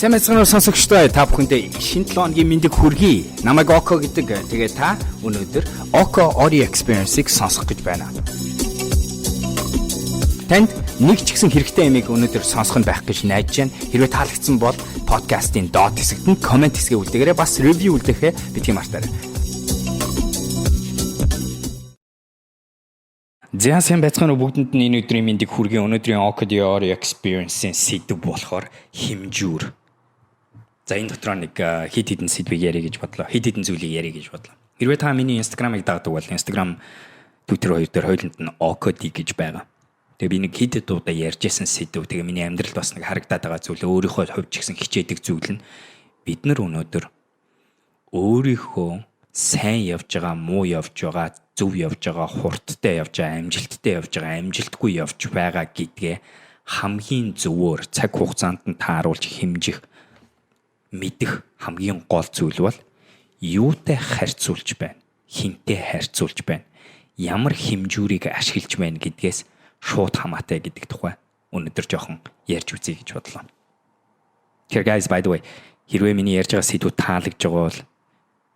Сайн мэцгэнээр сонсогчдоо та бүхэндээ шинэ 7 хоногийн мэндийг хүргэе. Намайг Око гэдэг. Тэгээ та өнөөдөр Око Audio Experience-ийг сонсох гэж байна. Танд нэг ч гэсэн хэрэгтэй юмыг өнөөдөр сонсох нь байх гэж найдаж байна. Хэрвээ таалагдсан бол подкастын доод хэсэгт нь комент хэсгээ үлдээгээрэй. Бас ревю үлдээхээ битгий мартаарай. Сайн байцгаана уу бүгдэнд нь энэ өдрийн мэндийг хүргэе. Өнөөдрийн Oco Audio Experience-ийн сэдв болохоор хэмжүүр. За энэ дотор нэг хит хитэн сэдвийг яриа гэж бодлоо. Хит хитэн зүйлийг яриа гэж бодлоо. Хэрвээ та миний Instagram-ыг дагдаг бол Instagram, Twitter хоёр дээр хоёуланд нь Ocod гэж байгаа. Тэгээ би нэг хит хит удаа ярьжсэн сэдв. Тэгээ миний амьдралд бас нэг харагдаад байгаа зүйл өөрийнхөө хувьд ч гэсэн хичээдэг зүйл нь бид нар өнөөдөр өөрийнхөө сайн явж байгаа, муу явж байгаа, зөв явж байгаа, хурдтай явж байгаа, амжилттай явж байгаа, амжилтгүй явж байгаа гэдгээ хамгийн зөвөр цаг хугацаанд нь тааруулж хэмжих мэдэх хамгийн гол зүйл бол юутай харьцуулж байна, хинтээ харьцуулж байна, ямар хэмжүүрийг ашиглаж байна гэдгээс шууд хамаатай гэдэг тухай өнөөдөр жоохон ярьж үзье гэж бодлоо. Here guys, by the way, хэрвээ миний ярьж байгаа сэдвүүд таалагдж байгаа бол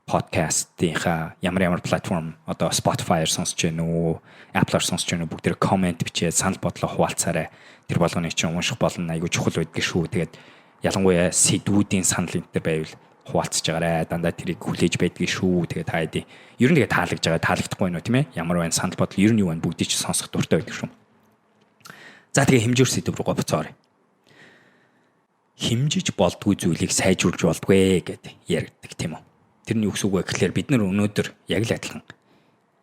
подкастынхаа ямар платформ одоо Spotify-аар сонсож байна уу, Apple-аар сонсож байна уу бүгдээр комент бичээд санал бодлоо хуваалцаарай. Тэр болгоны чинь унших болно, айгүй чухал байдаг шүү. Тэгээд ялангуяа сэдвүүдийн санал энэ төр байвал хуваалцж байгаарай. Дандаа тэрийг хүлээж байдгийг шүү. Тэгээд та хэдий ер нь тэгээд таалагдж байгаа, таалагдахгүй нь тийм ээ. Ямар байна санал бодол ер нь юу байна бүгдийг ч сонсох дуртай байдаг шүү. За тэгээд хэмжүүр сэдв рүү буцаарай. Хэмжиж болдгүй зүйлийг сайжруулж болдгүй гэдэг яригддаг тийм үү. Тэрний үгс үг гэхлээр бид нар өнөөдөр яг л адилхан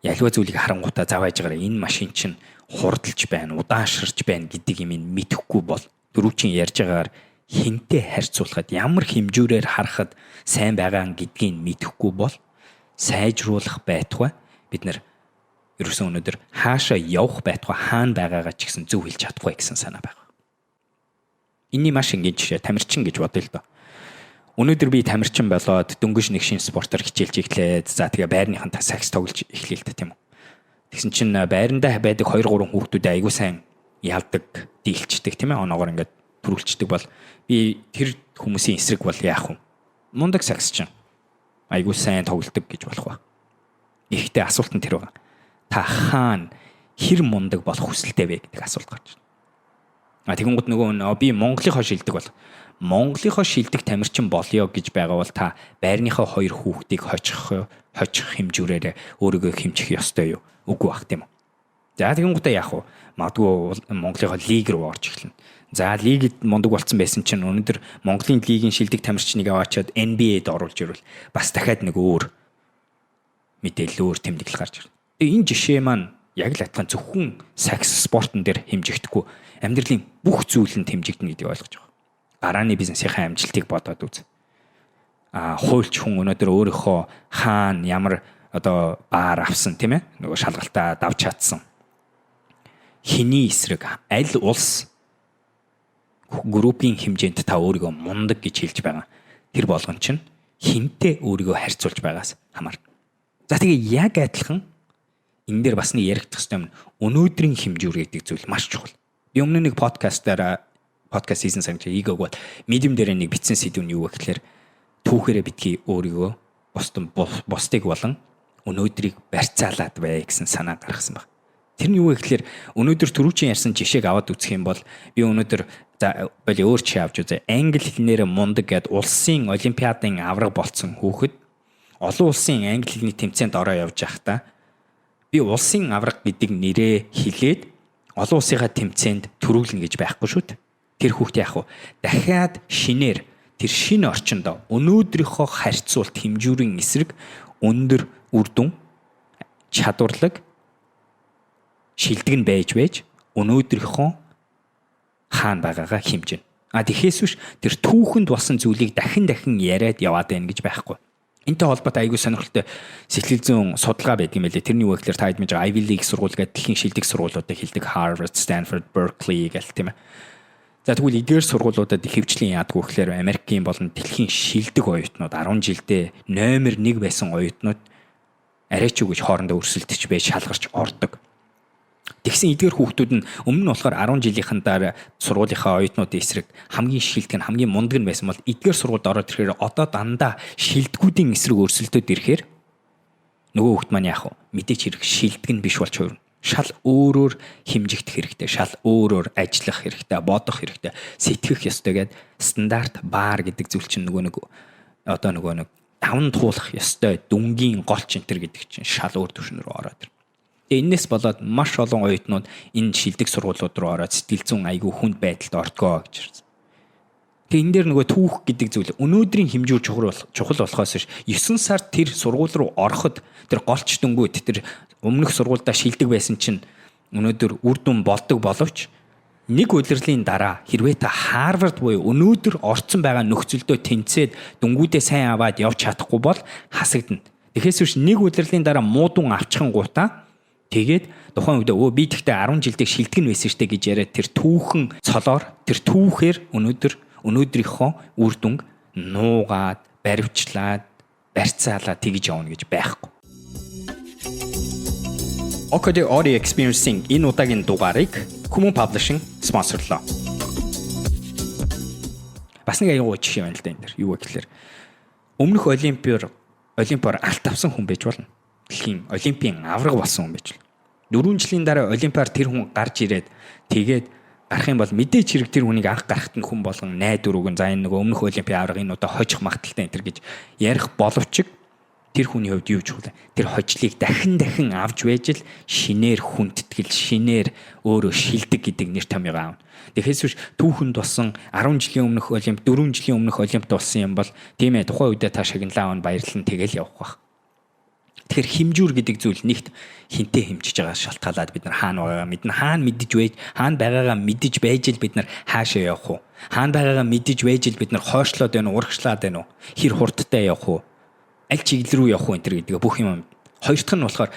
ялва зүйлийг харангуйтаа завааж байгаараа энэ машин чинь хурдалж байна, удаашрж байна гэдэг юм мэдэхгүй бол дөрөвчин ярьж байгаагаар хинтээ харьцуулахад ямар хэмжүүрээр харахад сайн байгаа гэдгийг мэдэхгүй бол сайжруулах байтугай бид нар ерөөсөн өнөөдөр хаашаа явах байтугай хаана байгаагаа ч гэсэн зөв хэлж чадахгүй гэсэн санаа байна. Энийний маш энгийн жишээ тамирчин гэж бодъё л доо. Өнөөдөр би тамирчин болоод дөнгөж нэг шинэ спортоор хичээлж эхлээд за тэгээ байрныхан сакс тоглож эхлэе л та тийм үү. Тэгсэн чинь байрандаа байдаг 2 3 хүүхдүүд айгуу сайн ялдаг, дийлчдэг тийм ээ. Оноогоор ингээд төрүүлчдэг бол би тэр хүмүүсийн эсрэг бол яах вэ? Мундаг сакс чинь айгуу сайн тоглодог гэж болох ба. Ихтэй асуулт нь тэр байгаа. Та хаана хэр мундаг болох хүсэлтэй вэ гэдэг асуулт гарч байна. Тэгэнгүүт нөгөө би Монголынхоо шилдэг бол Монголынхоо шилдэг тамирчин болёо гэж байгаа бол та байрныхаа 2 хүүхдийг хожих хэмжүүрээр өөрийгөө хэмжих ёстой юу? Үгүй бах тийм үү. За тэгэнгүүтээ яах вэ? Магадгүй Монголынхоо лиг рүү орж эхэлнэ. За лигт мундаг болсон байсан чинь өнөөдөр Монголын лигийн шилдэг тамирчныг аваачаад NBA-д оруулж ирвэл бас дахиад нэг өөр мэдээлэл, өөр тэмдэглэл гарч ирнэ. Тэгээ энэ жишээ маань яг л адилхан зөвхөн сакс спортон дээр хэмжигдэхгүй амьдралын бүх зүйлэнд хэмжигдэнэ гэдгийг ойлгож байгаа. Гарааны бизнесийнхаа амжилтыг бодоод үз. Хуульч хүн өнөөдөр өөрийнхөө хаана ямар одоо баар авсан тийм ээ? Нөгөө шалгалтаа давж чадсан. Хиний эсрэг аль улс группийн хэмжээнд та өөрийгөө мундаг гэж хэлж байгаа. Тэр болгон чинь хинтээ өөрийгөө харьцуулж байгаас хамаарна. За тэгээ яг адилхан энэ дээр бас нэг яригдах ёстой юм. Өнөөдрийн хэмжүүр гэдэг зүйл маш чухал. Би өмнө нэг подкаст хийсэн санаж ийгээг бол медиум дээр нэг бичсэн сэдв нь юу вэ гэхээр түүхээрээ битгий өөрийгөө бусдыг болон өнөөдрийг барьцаалаад бай гэсэн санаа гаргасан баг. Тэр нь юу вэ гэхээр өнөөдөр түрүүчийн ярьсан жишээг аваад үзэх юм бол би өнөөдөр боли өөр чи авч үзье. Англи хэлнээр мундаг гэд улсын олимпиадын авраг болцсон хүүхэд олон улсын англи хэлний тэмцээнд ороо явж байхдаа би улсын авраг гэдэг нэрээ хэлээд олон улсынхаа тэмцээнд төрүүлнэ гэж байхгүй шүү дээ. Тэр хүүхд яах вэ? Дахиад шинээр тэр шинэ орчинд өнөөдрийнхөө харьцуулт хэмжүүрийн эсрэг өндөр үр дүн, чадварлаг, шилдэг нь байж өнөөдрийнхөө хаана байгаагаа хэмжинэ. Тэгэхээс биш тэр түүхэнд болсон зүйлийг дахин яриад яваад байна гэж байхгүй. Энтэй холбоотой аягүй сонирхолтой сэтгэл зүйн судалгаа байдаг юм лээ. Тэрний үг гэхээр та хэд мэдэж Ivy League сургууль гэдэг дэлхийн шилдэг сургуулиудад хэлдэг Harvard, Stanford, Berkeley гэх тийм ээ. За тэгвэл эдгээр сургуулиудад ихэвчлэн яадаг вэ гэхээр Америкийн болон дэлхийн шилдэг оюутнууд 10 жилдээ номер 1 байсан оюутнууд арай ч үгүй хоорондоо өрсөлдөж байж шалгарч ордог. Тэгсэн Тэгсэн эдгээр хүүхдүүд нь өмнө нь болохоор 10 жилийнхэн дараа сургуулийнхаа оюутнуудын эсрэг хамгийн шилдэг нь хамгийн мундаг нь байсан бол эдгээр сургуульд ороод ирэхээр одоо дандаа шилдэгүүдийн эсрэг өрсөлдөд ирэхээр нөгөө хүүхд маань яах вэ? Мэдээч хэрэг шилдэг нь биш болж хувирна. Шал өөрөөр хэмжигдэх хэрэгтэй, шал өөрөөр ажиллах хэрэгтэй, бодох хэрэгтэй, сэтгэх ёстой гэдэг стандарт баар гэдэг зүйл чинь нөгөө нэг давн туулах ёстой дүнгийн гол чентэр гэдэг чинь шал өөр түвшин рүү ороод ирнэ. Тэгээ энэс болоод маш олон оюутнууд энэ шилдэг сургуулиуд руу ороод сэтгэл зүйн айгүй хүнд байдалд ортгоо гэж ирсэн. Тэгээ энэ дээр нөгөө түүх гэдэг зүйл өнөөдрийн хэмжүүр чухал болохоос 9 сард тэр сургууль руу ороход тэр голч дөнгүүд тэр өмнөх сургуульдаа шилдэг байсан чинь өнөөдөр үр дүн болдог боловч нэг удирдлагын дараа хэрвээ та Харвард буюу өнөөдөр орцсон байгаа нөхцөлдөө тэнцээд дүнгүүдээ сайн аваад явж чадахгүй бол хасагдана. Тэгэхээс биш нэг удирдлагын дараа муудун авчихын гутаа тэгээд тухайн үед би тэгтээ 10 жилдээ шилдэг нь байсан штэ гэж яриад тэр түүхэн цолоор тэр түүхээр өнөөдрийнхөө үр дүнг нуугаад, баривчлаад, барьцаалаад тэгж явна гэж байхгүй. Okode Audio Experiencing энэ удаагийн дугаарыг Kumu Publishing спонсорлоо. Бас нэг аюул жишээ байна л да энэ дэр. Юу вэ гэхээр өмнөх олимпиар алт авсан хүн байж болно. Дэлхийн олимпийн авраг болсон хүн байж болно. 4 жилийн дараа олимпиар тэр хүн гарч ирээд тэгээд гарах юм бол мэдээч хэрэг тэр хүнийг анх гарахт нь хүн болгон найдварууг за энэ нөгөө өмнөх олимпийн аврагын удаа хожих магадaltaй энэ төр гэж ярих боловч тэр хүний хувьд юу ч үгүй. Тэр хожлыг дахин авч байж л шинээр хүндэтгэл, шинээр өөрөө шилдэг гэдэг нэр томьёо аавна. Тэгэхээс биш түүхэнд болсон 10 жилийн өмнөх олимп, 4 жилийн өмнөх олимпд болсон юм бол тийм ээ тухайн үедээ та шагналаа аван баярлан тэгэл явах байх. Тэгэхээр хэмжүүр гэдэг зүйл нэгт хинтээ хэмжиж байгаа шалтгаалаад бид нар хаана байгаагаа мэднэ. Хаана байгаагаа мэдэж байж л бид нар хаашаа явах уу? Хаана байгаагаа мэдэж байж л бид нар хойшлоод байна уу, урагшлаад байна уу? Хэр хурдтай явах уу? Аль чиглэл рүү явах вэ энэ гэдэг бүх юм. Хоёр дахь нь болохоор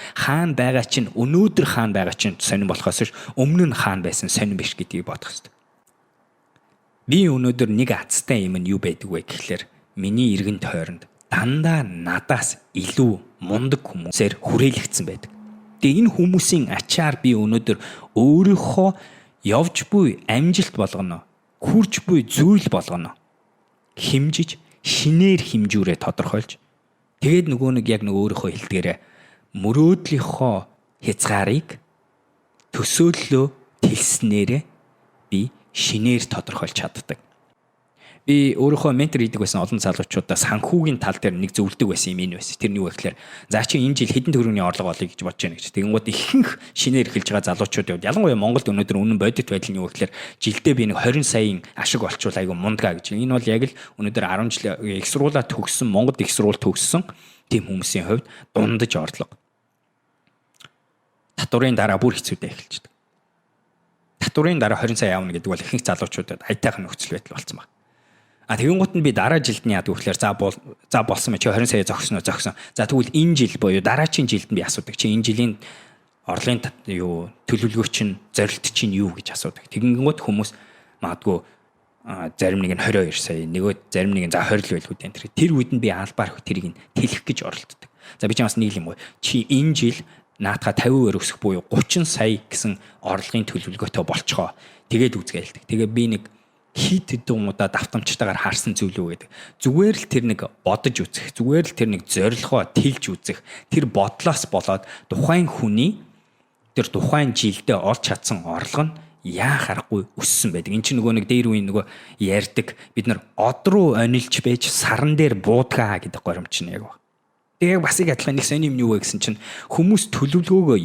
өнөөдөр хаана байгаа чинь сонирн болохоос өмнө нь хаана байсан сонирн биш гэдгийг бодох хэрэгтэй. Би өнөөдөр нэг азтай юм нь юу байдаг вэ гэхлээр миний эргэн тойронд дандаа надаас илүү мундаг хүмүүсээр хүрээлэгдсэн байдаг. Тэгээ энэ хүмүүсийн ачаар би өнөөдөр өөрийнхөө явж буй амжилт болгоно, хүрч буй зүйл болгоно хэмжиж шинээр хэмжүүрээ тодорхойлж тэгээд өөрийнхөө хэлдгээрээ мөрөөдлийнхөө хязгаарыг төсөөллөө тэлснээрээ би шинээр тодорхойлж чаддаг. Би өөрийнхөө ментор хийдэг байсан олон залуучуудаас санхүүгийн тал дээр нэг зөвлөдөг байсан юм энэ байсан. Тэр нь юу вэ гэхээр за чи энэ жил хэдэн төгрөгийн орлого олъё гэж бодож байна гэж. Тэгэнгүүт ихэнх шинээр эхэлж байгаа залуучууд ялангуяа Монголд өнөөдөр үнэн бодит байдал нь юу вэ гэхээр жилдээ би нэг 20 саяын ашиг олчвал айгүй мундгаа гэж. Энэ бол яг л өнөөдөр 10 жил их сургуулаа төгссөн, Монгол их сургууль төгссөн тийм хүмүүсийн хувьд дундаж орлого. Татварын дараа бүр хэцүүтэй эхэлж байна. Татварын дараа 20 сая явна гэдэг бол ихэнх залуучуудад аятайхан нөхцөл байдал болсон байна. Тэгэн гут нь би дараа жилд нь яадаг вэ гэхээр за болсон мэ чи 20 сая зогсно. За тэгвэл энэ жил буюу дараагийн жилд нь би асуудаг. Чи энэ жилийн орлогын төлөвлөгөө чинь зорилт чинь юу гэж асуудаг. Тэгэн гут хүмүүс магадгүй зарим нэг нь 22 сая, зарим нэг нь за 20 л байлгүй дээ. Тэр үед нь би албаар тэрийг нь тэлэх гэж оролддог. За би ч бас нэг юм уу. Чи энэ жил наатаха 50% өсөх буюу 30 сая гэсэн орлогын төлөвлөгөөтэй болцгоо. Тэгээд үзгээл. Тэгээ би нэг хит хэдүүмудаа давтамжтайгаар харсан зүйл үү гэдэг. Зүгээр л тэр нэг бодож үзэх, зүгээр л тэр нэг зорилгоо тэлж үзэх, тэр бодлоос болоод тухайн хүний тэр тухайн жилдээ олж чадсан орлого нь яа харахгүй өссөн байдаг. Энд чинь нэг дээр үе ярьдаг бид нар од руу онилж байж саран дээр буудгаа гэдэг горимч нь яг ба. Тэгээ бас их адилхан нэг сони юм юу вэ гэсэн чинь хүмүүс төлөвлөгөөгөө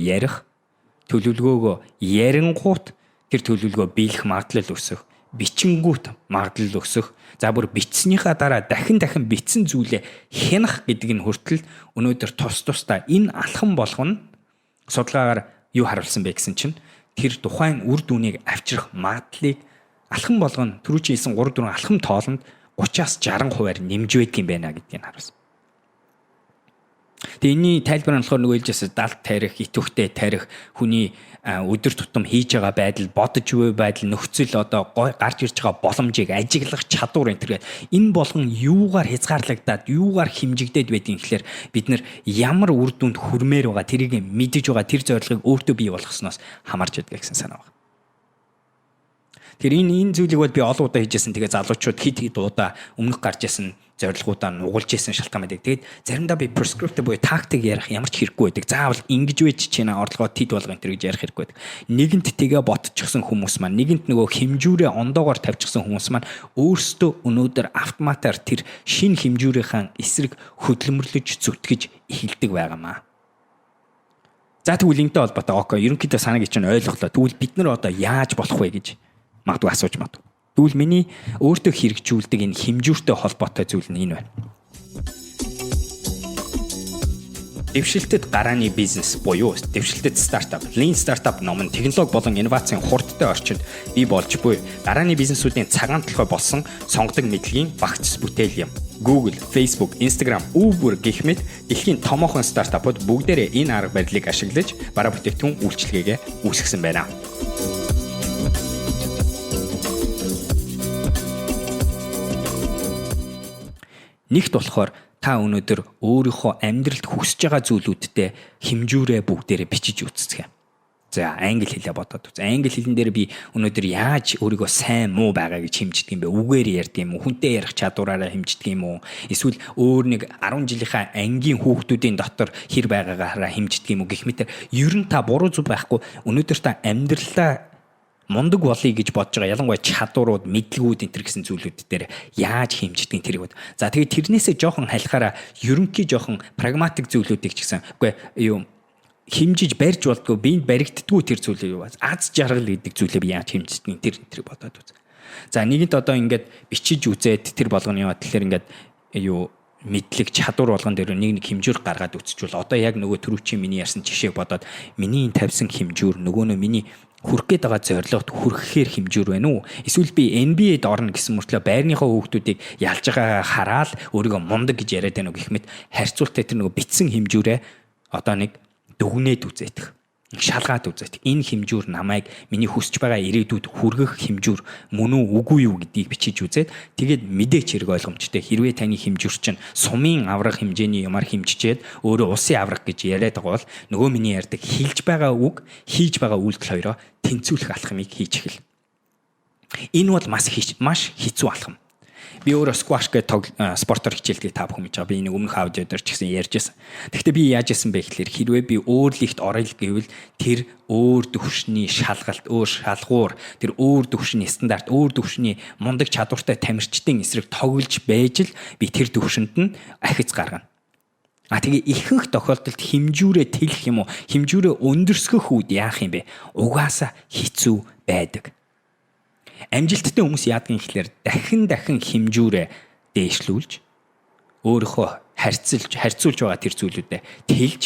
ярингуут тэр төлөвлөгөө биелэх магадлал өсөх, бичингүүт магадлал өсөх. За бүр бичснийхаа дараа дахин бичсэн зүйлээ хянах гэдэг нь хүртэл өнөөдөр тусдаа энэ алхам болгоно судалгаагаар юу харуулсан бэ гэсэн чинь тэр тухайн үр дүнийг авчрах магадлалыг алхам болгоно түрүү чи хэлсэн 3-4 алхам тоолонд 30-аас 60% нэмж байдаг юм байна гэдгийг харуулсан. Тэгээ энэний тайлбар нь болохоор нөгөө хэлжээс далд тарих, итвэхтэй тарих, хүний өдөр тутам хийж байгаа байдал, бодож буй байдал, нөхцөл одоо гарч ирж байгаа боломжийг ажиглах чадвар энэ энэ болгон юугаар хязгаарлагдаад, юугаар хэмжигдээд байдгийг гэхээр бид нар ямар үр дүнд хүрмээр байгаа, тэрийг мэдэж байгаа, тэр зорилгыг өөртөө бий болгосноос хамаарч байдаг гэсэн санаа байна. Тэр энэ зүйлийг бол би олон удаа хийжсэн. Тэгээ залуучууд хэд удаа өмнөх гарч ирсэн зорилгоудаа нугалж ирсэн шалтгаан байдаг. Тэгээд заримдаа би prescriptive буюу тактик ярих ямар ч хэрэггүй байдаг. Заавал ингэж байж чинь орлогоо тед болгоо энэ гэж ярих хэрэггүй байдаг. Нэгэнт тэгээ ботчихсон хүмүүс маань, нэгэнт нөгөө хэмжүүрээ ондоогоор тавьчихсан хүмүүс маань өөрсдөө өнөөдөр автоматар тэр шин хэмжүүрийнхаа эсрэг хөдөлмөрлөж зүтгэж эхэлдэг байгаамаа. За тэгвэл энэтэй холбоотой окей, ерөнхийдөө санааг чинь ойлголоо. Тэгвэл бид нар одоо яаж болох вэ гэж магадгүй асууж магадгүй. Тэгвэл миний өөртөө хэрэгжүүлдэг энэ хэмжүүртэй холбоотой зүйл нь энэ байна. Дэвшилтэд гарааны бизнес буюу дэвшилтэд стартап, lean startup ном нь технологи болон инновацийн хурдтай орчинд бий болж буй гарааны бизнесүүдийн цагаан толгой болсон сонгодог мэдлэгийн багц бүтээл юм. Google, Facebook, Instagram, Uber гэх мэт дэлхийн томоохон стартапууд бүгдээрээ энэ арга барилыг ашиглаж бараа бүтээгдэхүүн үйлчилгээгээ үүсгэсэн байна. Нэгт болохоор та өнөөдөр өөрийнхөө амьдралд хүсэж байгаа зүйлүүдтэй хэмжүүрээ бүгдээрээ бичиж үзцгээе. За англи хэлээ бодоод үз. Англи хэлэн дээр би өнөөдөр яаж өөрийгөө сайн муу байгаа гэж хэмждэг юм бэ? Үгээр ярьдаг юм уу? Хүнтэй ярих чадвараараа хэмждэг юм уу? Эсвэл өөр нэг 10 жилийнхаа ангийн хүүхдүүдийн дотор хэр байгаагаараа хэмждэг юм уу гэх мэт ер нь та буруу зүг байхгүй. Өнөөдөр та амьдралаа мундаг болъё гэж бодож байгаа ялангуяа чадварууд, мэдлэгүүд энэ төр гэсэн зүйлүүд дээр яаж хэмждэг тэрийг бод. За тэгээд тэрнээсээ жоохон халихаараа ерөнхий жоохон прагматик зүйлүүдийг ч гэсэн үгүй юу хэмжиж барьж болдгоо биед баригддаггүй тэр зүйлээ юу аз жаргал гэдэг зүйлээ би яаж хэмждэг тэр бодоод үз. За нэгэнт одоо ингээд бичиж үзээд тэр болгоны яа тэгэхээр ингээд юу мэдлэг чадвар болгон дээр нэг хэмжүүр гаргаад үцчихвэл одоо яг нөгөө түрүүчийн миний ярьсан жишээг бодоод миний энэ тавьсан хэмжүүр нөгөө миний хүрх гээд байгаа зорилгот хүрэхээр хэмжүүр байна уу? Эсвэл би NBA-д орно гэсэн мөртлөө байрныхаа хүүхдүүдийг ялж байгаагаа хараад өөрийгөө мундаг гэж яриад байна уу гэх мэт харьцуултаа тэр нөгөө битсэн хэмжүүрээ одоо нэг дүгнээд үзэх. Шалгаад үзэх. Энэ хэмжүүр намайг миний хүсэж байгаа ирээдүйд хүргэх хэмжүүр мөн үү үгүй юу гэдгийг бичиж үзээд тэгээд мэдээч хэрэг ойлгомжтой. Хэрвээ таны хэмжүүр чинь сумын аврах хэмжээний юмар хэмжижээд өөрөө улсын аврах гэж яриад байгаа бол нөгөө миний ярьдаг хэлж байгаа үг, хийж байгаа үйлдэл хоёроо тэнцвүүлэх алхмыг хийж эхэл. Энэ бол маш хэцүү алхам. Би өөрөө squash гэдэг спортоор хичээлдэг та бүхэн мэдж байгаа. Би энэ өмнөх аудиодор ч гэсэн ярьжсэн. Тэгэхдээ би яаж исэн бэ гэхээр хэрвээ би өөр лигт орё гэвэл тэр өөр төвшний шалгалт, өөр шалгуур, тэр өөр төвшний стандарт, өөр төвшний мундаг чадвартай тамирчдын эсрэг тоглож байж л би тэр төвшөнд нь ахиц гаргана. Тэгээ ихэнх тохиолдолд хэмжүүрээ тэлэх юм уу? Хэмжүүрээ өндөрсгөх үед яах юм бэ? Угаасаа хэцүү байдаг. Амжилттай хүмүүс яадгийн гэхлээр дахин хэмжүүрээ дээшлүүлж өөрийнхөө харьцуулж байгаа тэр зүйлүүдэд тэлж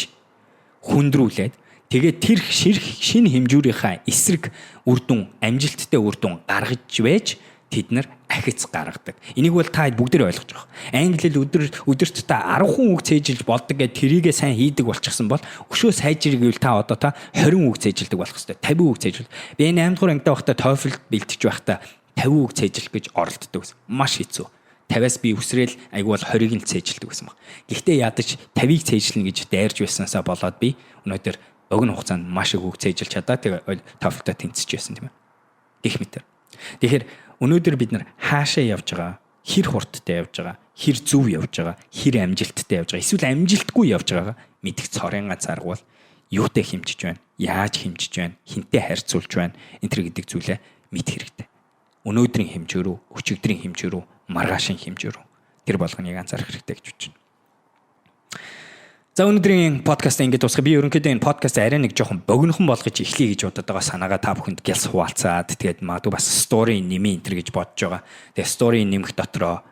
хүндрүүлээд тэгээд тэр шинэ хэмжүүрийнхаа эсрэг үр дүн, амжилттай үр дүн гаргаж байж тэд нар ахиц гаргадаг. Энийг бол та бүгдээр ойлгож байгаа. Англи хэл өдөрт та 10 хүн үг цээжилж болдог гэж тэрийгээ сайн хийдэг болчихсон бол өшөө сайжрыг гэвэл та 20 үг цээжилдэг болох хэрэгтэй. 50 үг цээжүүл. Би энэ 8 дугаар ангитай байхдаа TOEFL бэлтэж байхдаа 50 үг цээжлэх гэж оролддог гэсэн. Маш хэцүү. 50-аас би үсрээл айгүй бол 20-ыг нь цээжилдэг гэсэн баг. Гэхдээ ядаж 50-ыг цээжлэнэ гэж дайрж байснаасаа болоод би өнөөдөр богино хугацаанд маш их үг цээжилж чадаа тэгээ TOEFL-тай тэнцэж байсан тийм ээ. Гэх мэтэр. Тэгэхээр өнөөдөр бид нар хаашаа явж байгаа, хэр хурдтай явж байгаа, хэр зөв явж байгаа, хэр амжилттай явж байгаа, эсвэл амжилтгүй явж байгаагаа мэдэх цорын ганц арга бол юутай хэмжиж байна, яаж хэмжиж байна, хинтээ харьцуулж байна, энэ төр гэдэг зүйлээ мэдэх хэрэгтэй. Өнөөдрийн хэмжээ рүү, өчигдрийн хэмжээ рүү, маргаашийн хэмжээ рүү тэр болгоныг анзаарах хэрэгтэй гэж бодож байна. За өнөөдрийн подкаст ингэж дуусгая. Би ерөнхийдөө энэ подкаст арай нэг жоохон богинохон болгож эхлэе гэж бодоод байгаа санаагаа та бүхэнд гялс хуваалцаад тэгээд магадгүй бас story нэмээ энэ төр гэж бодож байгаа. Тэгээд story нэмэх дотроо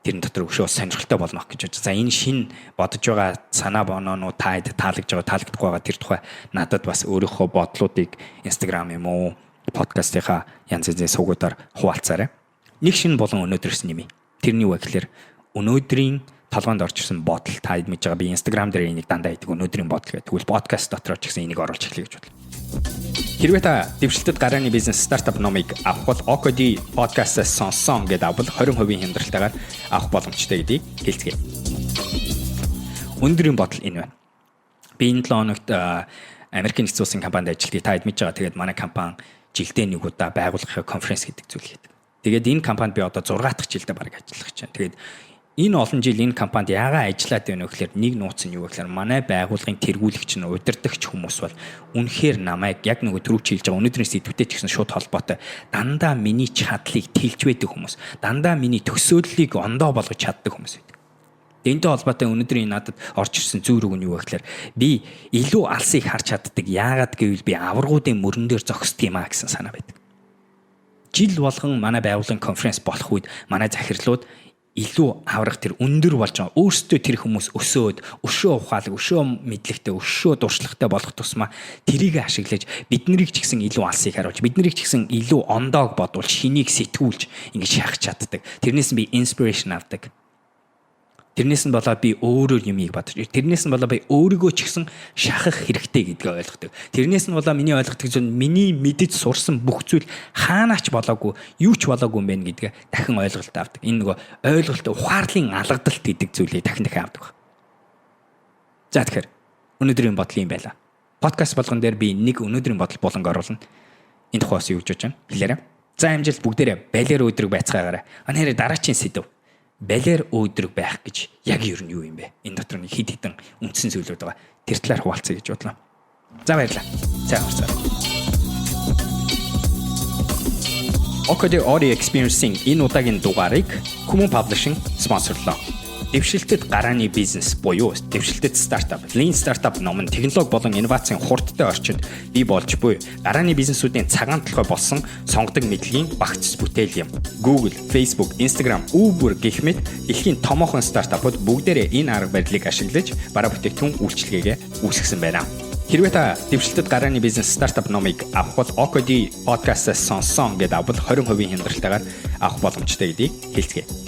тэрэн дотор өшөө сонирхолтой болно гэж бодож. За энэ шин бодож байгаа санаа боноонууд таалагдж таалагдахгүй байгаа тэр тухай надад бас өөрийнхөө бодлуудыг Instagram юм уу подкастынхаа янз янзын сувгуудаар хуваалцаарай. Нэг шин болон өнөөдрөөс нэмээ. Тэрний үг гэхээр өнөөдрийн толгоонд орж ирсэн бодол та мэдж байгаа би Instagram дээр энийг дандаа хийдэг өнөөдрийн бодол гэдэг. Тэгвэл подкаст дотор ч гэсэн энийг оруулж эхлэе гэж бодлоо. Хэрвээ та дэвшилтэд гарааны бизнес стартап номыг авах бол OKD podcast-аас сонссон гэдэг авбал 20% хямдралтайгаар авах боломжтой гэдгийг хэлцгээе. Өнөөдрийн бодол энэ байна. Би энэ 7 хоногт Америкийн нэгдсэн улсын компанид ажилладаг. Та мэдж байгаа. Тэгээд манай компани жилдээ нэг удаа байгуулах конференц гэдэг зүйл хийдэг. Тэгээд энэ компанид би одоо 6 дахь жилдээ баг ажиллах гэж байна. Тэгээд энэ олон жил энэ компанид яагаад ажиллаад байна вэ гэхээр нэг нууц нь юу гэхээр манай байгууллагын тэргүүлэгч нь удирдахч хүмүүс бол үнэхээр намайг яг нөгөө түрүү чи хэлж байгаа өнөөдрийн сэдвүүтэй ч гэсэн шууд холбоотой дандаа миний чадлыг тэлж байдаг хүмүүс, дандаа миний төсөөллийг ондоо болгож чаддаг хүмүүс байдаг. Энэтэй холбоотой өнөөдрийн надад орж ирсэн зүүр үг нь юу вэ гэхээр би илүү алсыг харж чаддаг. Яагаад гэвэл би аваргуудын мөрөн дээр зогсдөг юм а гэсэн санаа байдаг. Жил болгон манай байгууллагын конференц болох үед манай захирлууд илүү аврах тэр өндөр болж байгаа. Өөрсдөө тэр хүмүүс өсөөд, өшөө ухаалаг, өшөө мэдлэгтэй, өшөө дуршлагтай болох тусмаа тэрийг ашиглаж биднийг ч гэсэн илүү алсыг харуулж, биднийг ч гэсэн илүү ондоог бодуулж, шинийг сэтгүүлж ингэж шахах чаддаг. Тэрнээс нь би инспирэшн авдаг. Тэрнээс нь болоод би өөрөөр юмыг бодож, тэрнээс нь болоод би өөрийгөө ч гэсэн шахах хэрэгтэй гэдгийг ойлгодог. Тэрнээс нь болоод миний ойлгодог зүйл миний мэдэж сурсан бүх зүйл хаанаач болоогүй, юу ч болоогүй юм байна гэдгээ дахин ойлголт авдаг. Энэ нөгөө ойлголт ухаарлын алгадалт гэдэг зүйлийг дахин авдаг. За тэгэхээр өнөөдрийн бодол юм байла. Подкаст болгон дээр би нэг өнөөдрийн бодол болонг оруулна. Энэ тухайс юу гэж байна? Хэлээрэй. За амжилт бүгдээрээ балер өдрөг байцгаагаарай. Анхаарай дараачийн сэдв. Балер өөдрөг байх гэж яг юу юм бэ? Энэ дотор нэг хид хідэн үндсэн зүйлүүд байгаа. Тэр талаар хуваалцъя гэж бодлоо. За баярлалаа. За харцгаа. OKD Audio Experiencing энэ удаагийн дугаарыг Common Publishing спонсорлоо. Дэвшилтэд гарааны бизнес буюу дэвшилтэд стартап, Lean Startup ном нь технологи болон инновацийн хурдтай орчинд бий болж буй гарааны бизнесүүдийн цагаан толгой болсон сонгодог мэдлэгийн багц бүтээл юм. Google, Facebook, Instagram, Uber гэх мэт дэлхийн томоохон стартапууд бүгдээрээ энэ арга барилыг ашиглаж бараа бүтээгдэхүүн үйлчилгээгээ үүсгэсэн байна. Хэрвээ та дэвшилтэд гарааны бизнес стартап номыг авах бол OKD podcast-аас сонссон гэдэг авбал 20% хямдралтайгаар авах боломжтой гэдгийг хэлцгээе.